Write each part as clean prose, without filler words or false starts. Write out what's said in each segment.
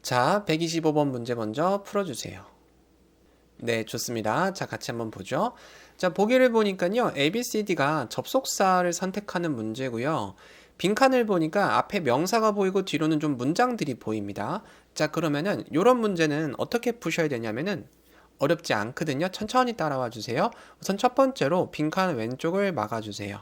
자, 125번 문제 먼저 풀어주세요. 네, 좋습니다. 자, 같이 한번 보죠. 자, 보기를 보니까요, ABCD가 접속사를 선택하는 문제고요. 빈칸을 보니까 앞에 명사가 보이고 뒤로는 좀 문장들이 보입니다. 자, 그러면은 이런 문제는 어떻게 푸셔야 되냐면은 어렵지 않거든요. 천천히 따라와 주세요. 우선 첫 번째로 빈칸 왼쪽을 막아주세요.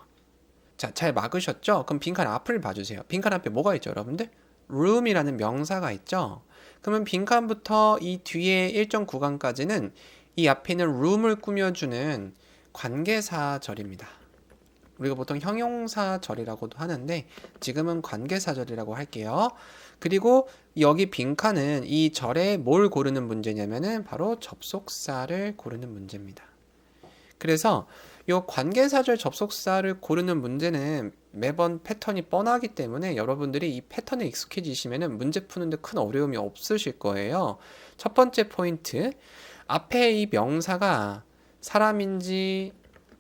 자, 잘 막으셨죠? 그럼 빈칸 앞을 봐주세요. 빈칸 앞에 뭐가 있죠, 여러분들? room이라는 명사가 있죠? 그러면 빈칸부터 이 뒤에 일정 구간까지는 이 앞에 있는 room을 꾸며주는 관계사절입니다. 우리가 보통 형용사절이라고도 하는데 지금은 관계사절이라고 할게요. 그리고 여기 빈칸은 이 절에 뭘 고르는 문제냐면은 바로 접속사를 고르는 문제입니다. 그래서 이 관계사절 접속사를 고르는 문제는 매번 패턴이 뻔하기 때문에 여러분들이 이 패턴에 익숙해지시면 문제 푸는데 큰 어려움이 없으실 거예요. 첫 번째 포인트, 앞에 이 명사가 사람인지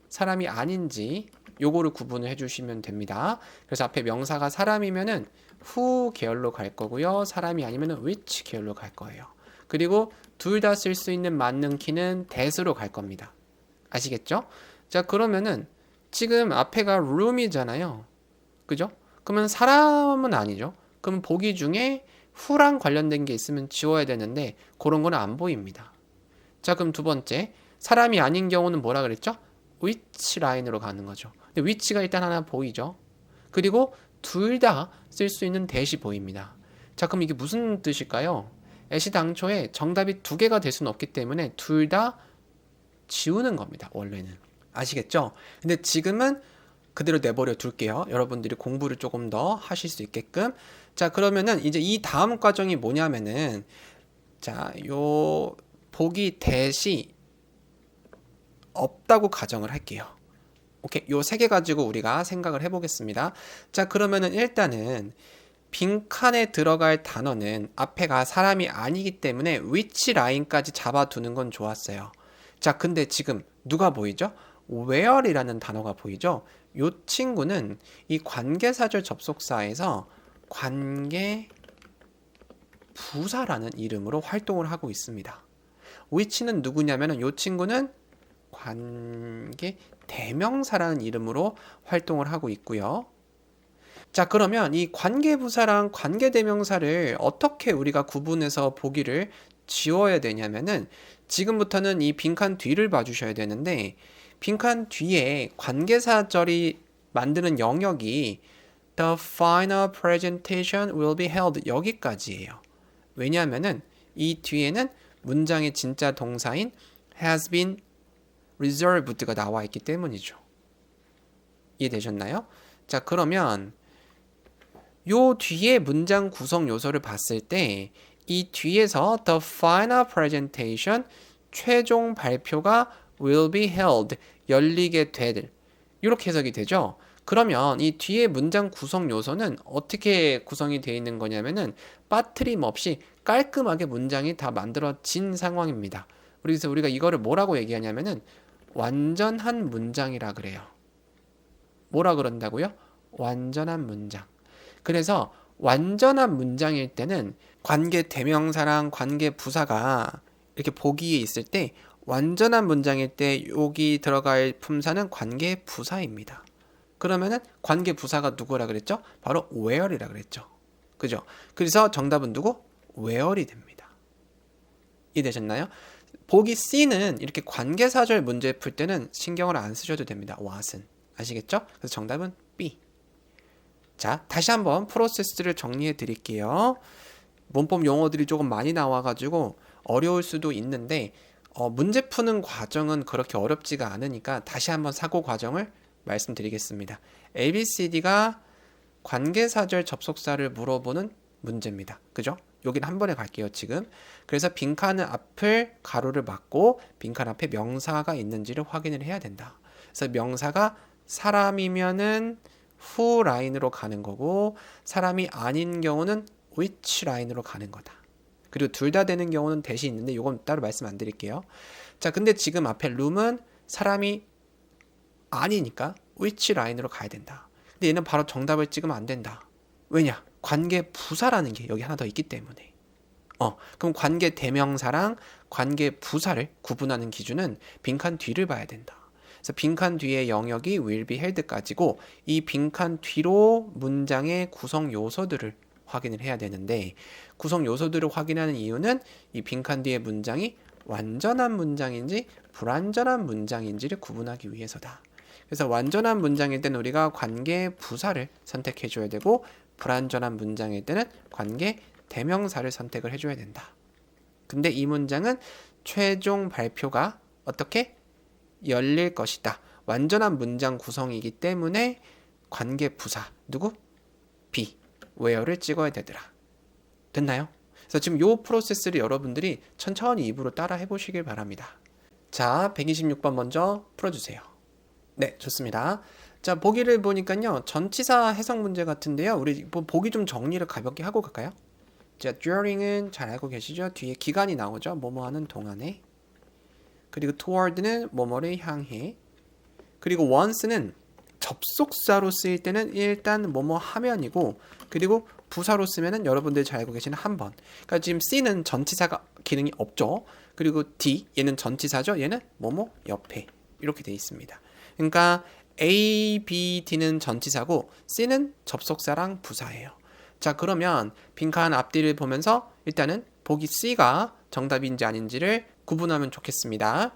사람이 아닌지 요거를 구분을 해주시면 됩니다. 그래서 앞에 명사가 사람이면은 who 계열로 갈 거고요. 사람이 아니면은 which 계열로 갈 거예요. 그리고 둘 다 쓸 수 있는 맞는 키는 that으로 갈 겁니다. 아시겠죠? 자, 그러면은 지금 앞에가 room이잖아요. 그죠? 그러면 사람은 아니죠. 그럼 보기 중에 who랑 관련된 게 있으면 지워야 되는데 그런 거는 안 보입니다. 자, 그럼 두 번째, 사람이 아닌 경우는 뭐라 그랬죠? which 라인으로 가는 거죠. 근데 which가 일단 하나 보이죠. 그리고 둘 다 쓸 수 있는 that이 보입니다. 자, 그럼 이게 무슨 뜻일까요? 애시당초에 정답이 두 개가 될 수는 없기 때문에 둘 다 지우는 겁니다. 원래는. 아시겠죠? 근데 지금은 그대로 내버려 둘게요. 여러분들이 공부를 조금 더 하실 수 있게끔. 자, 그러면은 이제 이 다음 과정이 뭐냐면은 자, 요 보기 대시 없다고 가정을 할게요. 오케이. 요 세 개 가지고 우리가 생각을 해보겠습니다. 자, 그러면은 일단은 빈칸에 들어갈 단어는 앞에가 사람이 아니기 때문에 which 라인까지 잡아두는 건 좋았어요. 자, 근데 지금 누가 보이죠? where이라는 단어가 보이죠? 이 친구는 이 관계사절 접속사에서 관계 부사라는 이름으로 활동을 하고 있습니다. which는 누구냐면은 이 친구는 관계 대명사라는 이름으로 활동을 하고 있고요. 자, 그러면 이 관계부사랑 관계대명사를 어떻게 우리가 구분해서 보기를 지워야 되냐면은 지금부터는 이 빈칸 뒤를 봐주셔야 되는데 빈칸 뒤에 관계사절이 만드는 영역이 The final presentation will be held 여기까지예요. 왜냐하면은 이 뒤에는 문장의 진짜 동사인 has been reserved가 나와 있기 때문이죠. 이해되셨나요? 자, 그러면 요 뒤에 문장 구성 요소를 봤을 때 이 뒤에서 the final presentation 최종 발표가 will be held 열리게 될 이렇게 해석이 되죠. 그러면 이 뒤에 문장 구성 요소는 어떻게 구성이 되어 있는 거냐면은 빠트림 없이 깔끔하게 문장이 다 만들어진 상황입니다. 그래서 우리가 이거를 뭐라고 얘기하냐면은 완전한 문장이라 그래요. 뭐라 그런다고요? 완전한 문장. 그래서 완전한 문장일 때는 관계 대명사랑 관계 부사가 이렇게 보기에 있을 때 완전한 문장일 때 여기 들어갈 품사는 관계 부사입니다. 그러면은 관계 부사가 누구라 그랬죠? 바로 where이라 그랬죠. 그죠? 그래서 정답은 누구? where이 됩니다. 이해되셨나요? 보기 C는 이렇게 관계사절 문제 풀 때는 신경을 안 쓰셔도 됩니다. what은. 아시겠죠? 그래서 정답은 B. 자, 다시 한번 프로세스를 정리해 드릴게요. 문법 용어들이 조금 많이 나와가지고 어려울 수도 있는데 문제 푸는 과정은 그렇게 어렵지가 않으니까 다시 한번 사고 과정을 말씀드리겠습니다. ABCD가 관계사절 접속사를 물어보는 문제입니다. 그죠? 여기는 한 번에 갈게요, 지금. 그래서 빈칸 앞을 가로를 막고 빈칸 앞에 명사가 있는지를 확인을 해야 된다. 그래서 명사가 사람이면은 who 라인으로 가는 거고 사람이 아닌 경우는 which 라인으로 가는 거다. 그리고 둘 다 되는 경우는 대시 있는데 이건 따로 말씀 안 드릴게요. 자, 근데 지금 앞에 room은 사람이 아니니까 which 라인으로 가야 된다. 근데 얘는 바로 정답을 찍으면 안 된다. 왜냐? 관계 부사라는 게 여기 하나 더 있기 때문에. 그럼 관계 대명사랑 관계 부사를 구분하는 기준은 빈칸 뒤를 봐야 된다. 그래서 빈칸 뒤의 영역이 will be held까지고 이 빈칸 뒤로 문장의 구성 요소들을 확인을 해야 되는데 구성 요소들을 확인하는 이유는 이 빈칸 뒤의 문장이 완전한 문장인지 불완전한 문장인지를 구분하기 위해서다. 그래서 완전한 문장일 때는 우리가 관계 부사를 선택해 줘야 되고 불완전한 문장일 때는 관계 대명사를 선택을 해줘야 된다. 근데 이 문장은 최종 발표가 어떻게 열릴 것이다. 완전한 문장 구성이기 때문에 관계 부사 누구? be, where를 찍어야 되더라. 됐나요? 그래서 지금 이 프로세스를 여러분들이 천천히 입으로 따라 해보시길 바랍니다. 자, 126번 먼저 풀어주세요. 네, 좋습니다. 자, 보기를 보니까요. 전치사 해석 문제 같은데요. 우리 보기 좀 정리를 가볍게 하고 갈까요? 자, during은 잘 알고 계시죠? 뒤에 기간이 나오죠. 뭐뭐 하는 동안에. 그리고 toward는 뭐뭐를 향해. 그리고 once는 접속사로 쓰일 때는 일단 뭐뭐 하면이고 그리고 부사로 쓰면은 여러분들이 잘 알고 계시는 한 번. 그러니까 지금 C는 전치사가 기능이 없죠. 그리고 D 얘는 전치사죠. 얘는 뭐뭐 옆에 이렇게 돼 있습니다. 그러니까 A, B, D는 전치사고 C는 접속사랑 부사예요. 자, 그러면 빈칸 앞뒤를 보면서 일단은 보기 C가 정답인지 아닌지를 구분하면 좋겠습니다.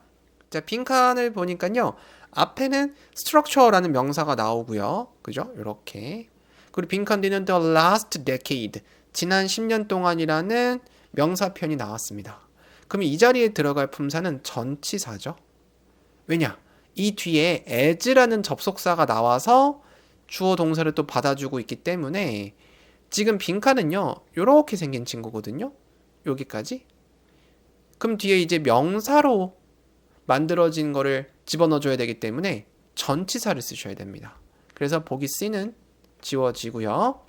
자, 빈칸을 보니까요. 앞에는 structure라는 명사가 나오고요. 그죠? 이렇게. 그리고 빈칸 뒤는 the last decade, 지난 10년 동안이라는 명사편이 나왔습니다. 그럼 이 자리에 들어갈 품사는 전치사죠. 왜냐? 이 뒤에 as라는 접속사가 나와서 주어 동사를 또 받아주고 있기 때문에 지금 빈칸은요. 이렇게 생긴 친구거든요. 여기까지. 그럼 뒤에 이제 명사로 만들어진 거를 집어넣어줘야 되기 때문에 전치사를 쓰셔야 됩니다. 그래서 보기 C는 지워지고요.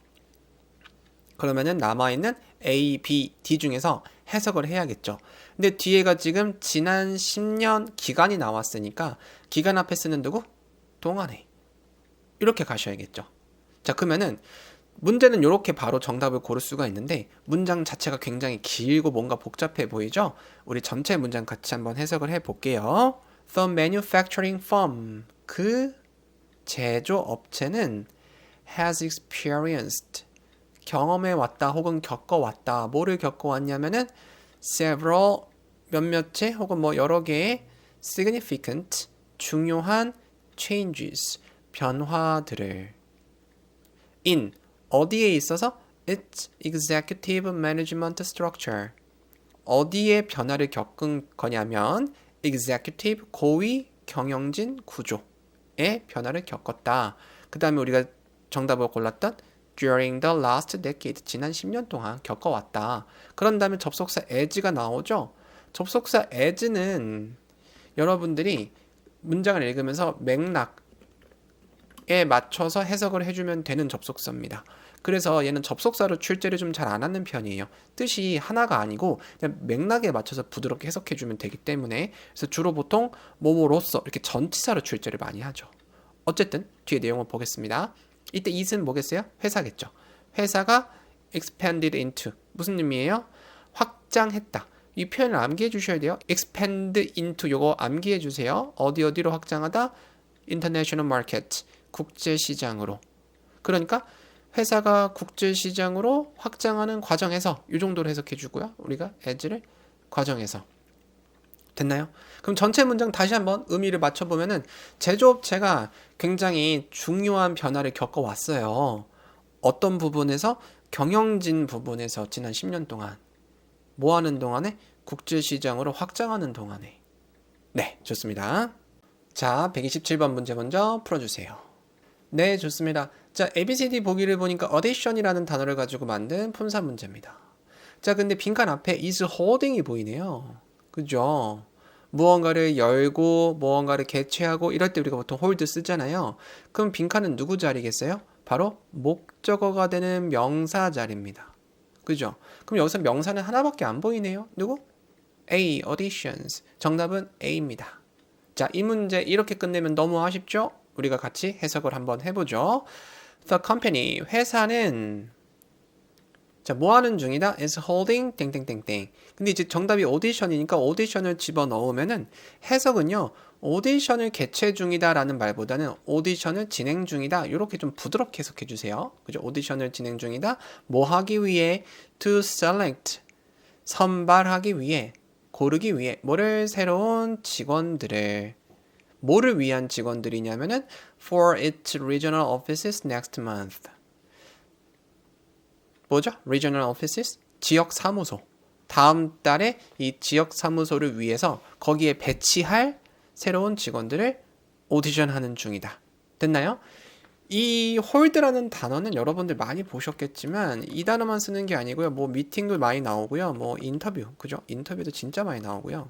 그러면은 남아있는 A, B, D 중에서 해석을 해야겠죠. 근데 뒤에가 지금 지난 10년 기간이 나왔으니까 기간 앞에 쓰는 누구? 동안에. 이렇게 가셔야겠죠. 자, 그러면은 문제는 이렇게 바로 정답을 고를 수가 있는데 문장 자체가 굉장히 길고 뭔가 복잡해 보이죠? 우리 전체 문장 같이 한번 해석을 해볼게요. The manufacturing firm, 그 제조업체는 has experienced, 경험해왔다 혹은 겪어왔다. 뭐를 겪어왔냐면은 several, 몇몇의 혹은 뭐 여러 개의 significant, 중요한 changes, 변화들을 in, 어디에 있어서 its executive management structure, 어디에 변화를 겪은 거냐면 executive, 고위 경영진 구조의 변화를 겪었다. 그 다음에 우리가 정답을 골랐던 during the last decade, 지난 10년 동안 겪어왔다. 그런 다음에 접속사 as가 나오죠. 접속사 as는 여러분들이 문장을 읽으면서 맥락에 맞춰서 해석을 해주면 되는 접속사입니다. 그래서 얘는 접속사로 출제를 좀 잘 안 하는 편이에요. 뜻이 하나가 아니고 그냥 맥락에 맞춰서 부드럽게 해석해주면 되기 때문에 그래서 주로 보통 뭐뭐로써 이렇게 전치사로 출제를 많이 하죠. 어쨌든 뒤에 내용을 보겠습니다. 이때 it은 뭐겠어요? 회사겠죠. 회사가 expanded into, 무슨 의미예요? 확장했다. 이 표현을 암기해 주셔야 돼요. expand into 요거 암기해 주세요. 어디로 확장하다? international market, 국제시장으로. 그러니까 회사가 국제시장으로 확장하는 과정에서 이 정도로 해석해 주고요. 우리가 as를 과정에서. 됐나요? 그럼 전체 문장 다시 한번 의미를 맞춰보면은 제조업체가 굉장히 중요한 변화를 겪어왔어요. 어떤 부분에서? 경영진 부분에서 지난 10년 동안. 뭐 하는 동안에? 국제시장으로 확장하는 동안에. 네, 좋습니다. 자, 127번 문제 먼저 풀어주세요. 네, 좋습니다. 자, ABCD 보기를 보니까 audition이라는 단어를 가지고 만든 품사 문제입니다. 자, 근데 빈칸 앞에 is holding이 보이네요. 그죠? 무언가를 열고 무언가를 개최하고 이럴 때 우리가 보통 hold 쓰잖아요. 그럼 빈칸은 누구 자리겠어요? 바로 목적어가 되는 명사 자리입니다. 그죠? 그럼 여기서 명사는 하나밖에 안 보이네요. 누구? A, auditions. 정답은 A입니다. 자, 이 문제 이렇게 끝내면 너무 아쉽죠? 우리가 같이 해석을 한번 해보죠. The company, 회사는 자, 뭐 하는 중이다? is holding 땡땡땡땡. 근데 이제 정답이 오디션이니까 오디션을 집어넣으면은 해석은요. 오디션을 개최 중이다라는 말보다는 오디션을 진행 중이다. 이렇게 좀 부드럽게 해석해 주세요. 그죠? 오디션을 진행 중이다. 뭐 하기 위해? to select. 선발하기 위해, 고르기 위해 뭐를 새로운 직원들을 뭐를 위한 직원들이냐면은 for its regional offices next month. 뭐죠? Regional offices? 지역 사무소. 다음 달에 이 지역 사무소를 위해서 거기에 배치할 새로운 직원들을 오디션하는 중이다. 됐나요? 이 홀드라는 단어는 여러분들 많이 보셨겠지만 이 단어만 쓰는 게 아니고요. 뭐 미팅도 많이 나오고요. 뭐 인터뷰, 그죠? 인터뷰도 진짜 많이 나오고요.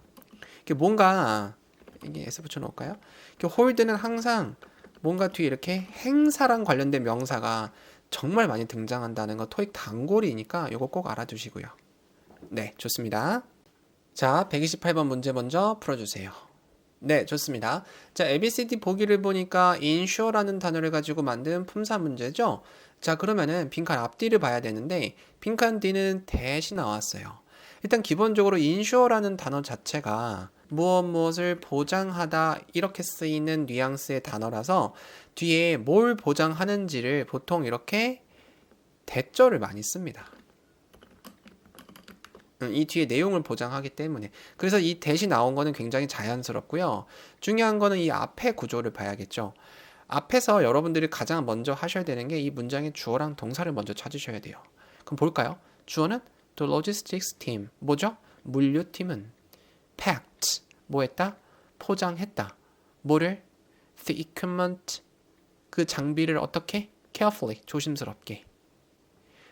이게 뭔가 이게 S 붙여 놓을까요? 홀드는 항상 뭔가 뒤에 이렇게 행사랑 관련된 명사가 정말 많이 등장한다는 거 토익 단골이니까 이거 꼭 알아두시고요. 네, 좋습니다. 자, 128번 문제 먼저 풀어주세요. 네, 좋습니다. 자, ABCD 보기를 보니까 insure라는 단어를 가지고 만든 품사 문제죠. 자, 그러면은 빈칸 앞뒤를 봐야 되는데 빈칸 뒤는 대시 나왔어요. 일단 기본적으로 insure라는 단어 자체가 무엇을 보장하다 이렇게 쓰이는 뉘앙스의 단어라서 뒤에 뭘 보장하는지를 보통 이렇게 대절을 많이 씁니다. 이 뒤에 내용을 보장하기 때문에. 그래서 이 대시 나온 거는 굉장히 자연스럽고요. 중요한 거는 이 앞에 구조를 봐야겠죠. 앞에서 여러분들이 가장 먼저 하셔야 되는 게 이 문장의 주어랑 동사를 먼저 찾으셔야 돼요. 그럼 볼까요? 주어는 the logistics team. 뭐죠? 물류팀은 packed. 뭐 했다? 포장했다. 뭐를? the equipment. 그 장비를 어떻게? carefully. 조심스럽게.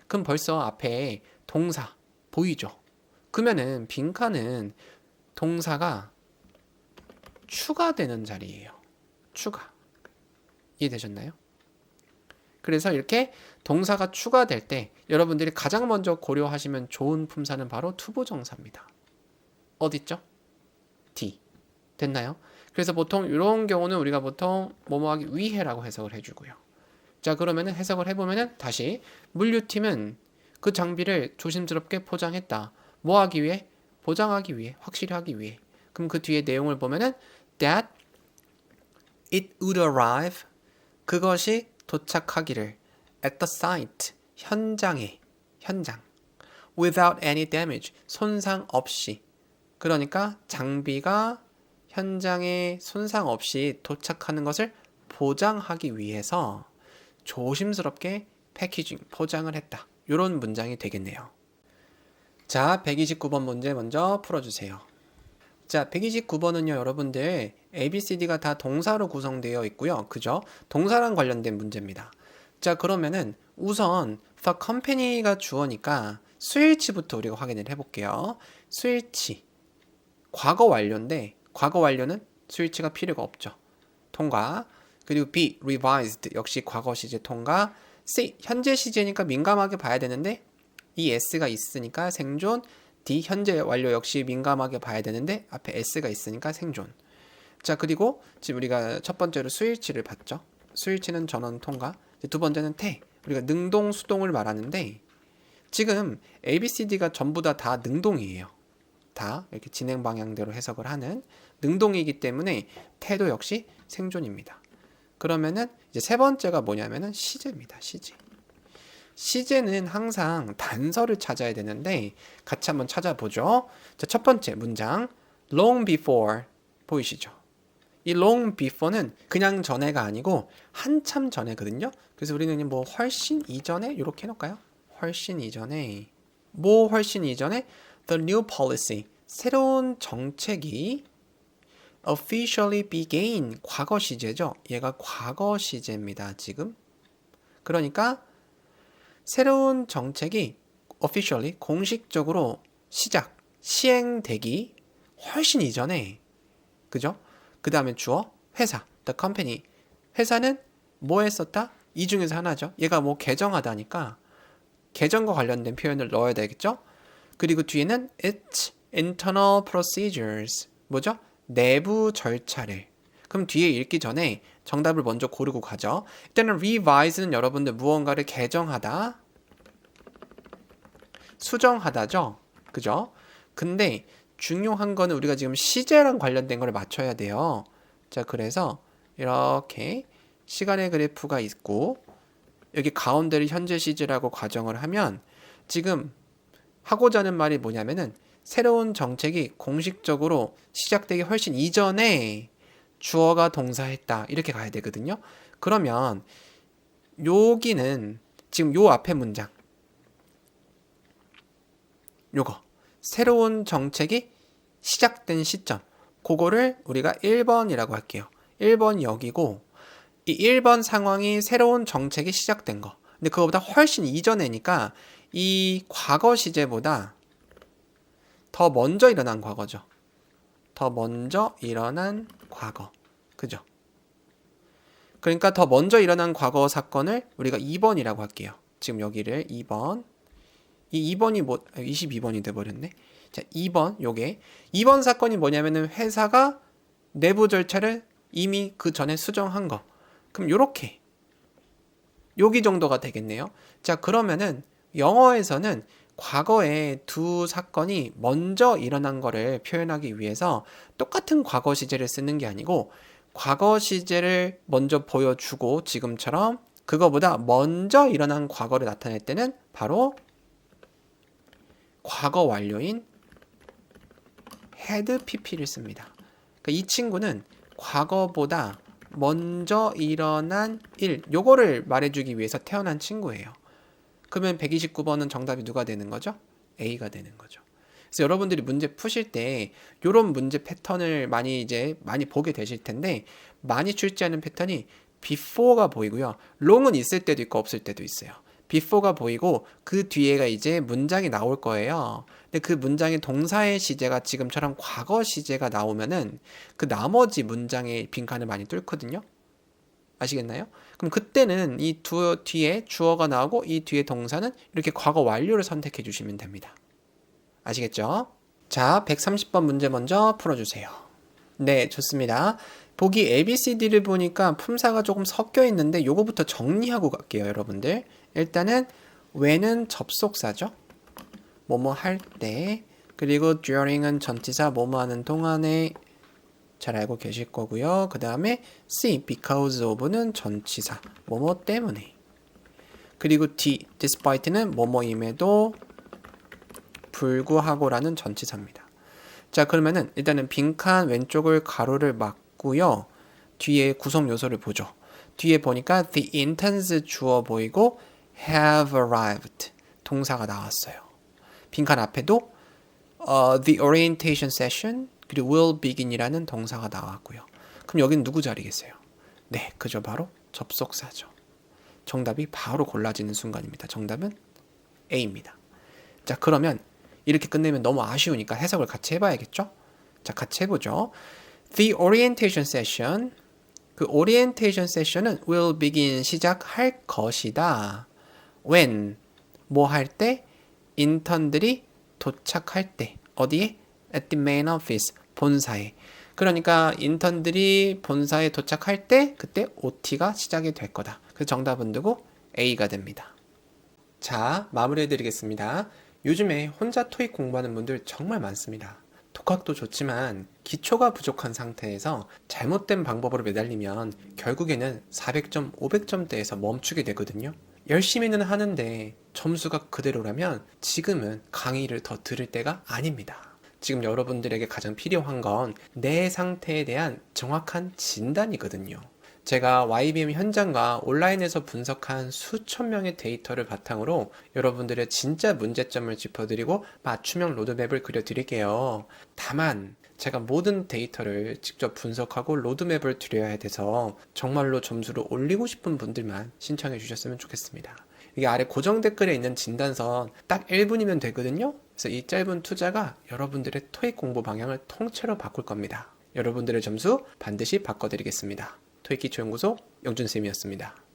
그럼 벌써 앞에 동사 보이죠? 그러면은 빈칸은 동사가 추가되는 자리예요. 추가. 이해되셨나요? 그래서 이렇게 동사가 추가될 때 여러분들이 가장 먼저 고려하시면 좋은 품사는 바로 투부정사입니다. 어딨죠? D. 됐나요? 그래서 보통 이런 경우는 우리가 보통 뭐뭐 하기 위해라고 해석을 해주고요. 자, 그러면은 해석을 해보면은 다시 물류팀은 그 장비를 조심스럽게 포장했다. 뭐 하기 위해? 보장하기 위해, 확실히 하기 위해. 그럼 그 뒤에 내용을 보면은 that it would arrive. 그것이 도착하기를 at the site. 현장에. 현장. without any damage. 손상 없이. 그러니까 장비가 현장에 손상 없이 도착하는 것을 보장하기 위해서 조심스럽게 패키징, 포장을 했다. 이런 문장이 되겠네요. 자, 129번 문제 먼저 풀어주세요. 자, 129번은요, 여러분들 ABCD가 다 동사로 구성되어 있고요. 그죠? 동사랑 관련된 문제입니다. 자, 그러면은 우선 the company가 주어니까 스위치부터 우리가 확인을 해볼게요. 스위치. 과거 완료인데 과거 완료는 스위치가 필요가 없죠. 통과. 그리고 B, revised. 역시 과거 시제 통과. C, 현재 시제니까 민감하게 봐야 되는데 이 S가 있으니까 생존. D, 현재 완료 역시 민감하게 봐야 되는데 앞에 S가 있으니까 생존. 자, 그리고 지금 우리가 첫 번째로 스위치를 봤죠. 스위치는 전원 통과. 두 번째는 태. 우리가 능동, 수동을 말하는데 지금 ABCD가 전부 다 능동이에요. 다 이렇게 진행 방향대로 해석을 하는 능동이기 때문에 태도 역시 생존입니다. 그러면은 이제 세 번째가 뭐냐면은 시제입니다. 시제. 시제는 항상 단서를 찾아야 되는데 같이 한번 찾아보죠. 자, 첫 번째 문장 long before 보이시죠? 이 long before는 그냥 전에가 아니고 한참 전에거든요. 그래서 우리는 뭐 훨씬 이전에 이렇게 해놓을까요? 훨씬 이전에 뭐 훨씬 이전에 the new policy 새로운 정책이 officially began 과거 시제죠. 얘가 과거 시제입니다. 지금. 그러니까 새로운 정책이 officially 공식적으로 시행되기 훨씬 이전에 그죠? 그 다음에 주어 회사 the company 회사는 뭐 했었다? 이 중에서 하나죠. 얘가 뭐 개정하다니까 개정과 관련된 표현을 넣어야 되겠죠? 그리고 뒤에는 its internal procedures 뭐죠? 내부 절차를 그럼 뒤에 읽기 전에 정답을 먼저 고르고 가죠. 일단은 revise는 여러분들 무언가를 개정하다 수정하다죠. 그죠? 근데 중요한 거는 우리가 지금 시제랑 관련된 걸 맞춰야 돼요. 자, 그래서 이렇게 시간의 그래프가 있고 여기 가운데를 현재 시제라고 가정을 하면 지금 하고자 하는 말이 뭐냐면은 새로운 정책이 공식적으로 시작되기 훨씬 이전에 주어가 동사했다. 이렇게 가야 되거든요. 그러면 여기는 지금 요 앞에 문장 요거 새로운 정책이 시작된 시점 그거를 우리가 1번이라고 할게요. 1번 여기고 이 1번 상황이 새로운 정책이 시작된 거. 근데 그거보다 훨씬 이전에니까 이 과거 시제보다 더 먼저 일어난 과거죠. 더 먼저 일어난 과거. 그죠? 그러니까 더 먼저 일어난 과거 사건을 우리가 2번이라고 할게요. 지금 여기를 2번. 이 2번이 22번이 돼버렸네. 자, 2번, 요게. 2번 사건이 뭐냐면은 회사가 내부 절차를 이미 그 전에 수정한 거. 그럼 요렇게. 여기 정도가 되겠네요. 자, 그러면은 영어에서는 과거에 두 사건이 먼저 일어난 거를 표현하기 위해서 똑같은 과거 시제를 쓰는 게 아니고 과거 시제를 먼저 보여주고 지금처럼 그거보다 먼저 일어난 과거를 나타낼 때는 바로 과거 완료인 had pp를 씁니다. 그러니까 이 친구는 과거보다 먼저 일어난 일, 요거를 말해주기 위해서 태어난 친구예요. 그러면 129번은 정답이 누가 되는 거죠? A가 되는 거죠. 그래서 여러분들이 문제 푸실 때 요런 문제 패턴을 많이 보게 되실 텐데 많이 출제하는 패턴이 before가 보이고요. long은 있을 때도 있고 없을 때도 있어요. before가 보이고 그 뒤에가 이제 문장이 나올 거예요. 근데 그 문장의 동사의 시제가 지금처럼 과거 시제가 나오면은 그 나머지 문장의 빈칸을 많이 뚫거든요. 아시겠나요? 그럼 그때는 이 뒤에 주어가 나오고 이 뒤에 동사는 이렇게 과거 완료를 선택해 주시면 됩니다. 아시겠죠? 자, 130번 문제 먼저 풀어주세요. 네, 좋습니다. 보기 ABCD를 보니까 품사가 조금 섞여 있는데 요거부터 정리하고 갈게요, 여러분들. 일단은 when은 접속사죠. 뭐뭐 할 때. 그리고 during은 전치사 뭐뭐 하는 동안에 잘 알고 계실 거고요. 그 다음에 C, because of는 전치사 뭐뭐 때문에. 그리고 D, despite는 뭐뭐임에도 불구하고라는 전치사입니다. 자, 그러면은 일단은 빈칸 왼쪽을 가로를 막고요. 뒤에 구성 요소를 보죠. 뒤에 보니까 the interns 주어 보이고 have arrived 동사가 나왔어요. 빈칸 앞에도 the orientation session 그리고 will begin이라는 동사가 나왔고요. 그럼 여기는 누구 자리겠어요? 네, 그죠. 바로 접속사죠. 정답이 바로 골라지는 순간입니다. 정답은 A입니다. 자, 그러면 이렇게 끝내면 너무 아쉬우니까 해석을 같이 해봐야겠죠? 자, 같이 해보죠. The orientation session 그 orientation session은 will begin 시작할 것이다. When 뭐 할 때? 인턴들이 도착할 때 어디에? At the main office 본사에. 그러니까 인턴들이 본사에 도착할 때 그때 OT가 시작이 될 거다. 그래서 정답은 누구? A가 됩니다. 자, 마무리해 드리겠습니다. 요즘에 혼자 토익 공부하는 분들 정말 많습니다. 독학도 좋지만 기초가 부족한 상태에서 잘못된 방법으로 매달리면 결국에는 400점, 500점대에서 멈추게 되거든요. 열심히는 하는데 점수가 그대로라면 지금은 강의를 더 들을 때가 아닙니다. 지금 여러분들에게 가장 필요한 건 내 상태에 대한 정확한 진단이거든요. 제가 YBM 현장과 온라인에서 분석한 수천 명의 데이터를 바탕으로 여러분들의 진짜 문제점을 짚어드리고 맞춤형 로드맵을 그려드릴게요. 다만 제가 모든 데이터를 직접 분석하고 로드맵을 드려야 돼서 정말로 점수를 올리고 싶은 분들만 신청해 주셨으면 좋겠습니다. 이게 아래 고정 댓글에 있는 진단선 딱 1분이면 되거든요. 그래서 이 짧은 투자가 여러분들의 토익 공부 방향을 통째로 바꿀 겁니다. 여러분들의 점수 반드시 바꿔드리겠습니다. 토익 기초연구소 영준쌤이었습니다.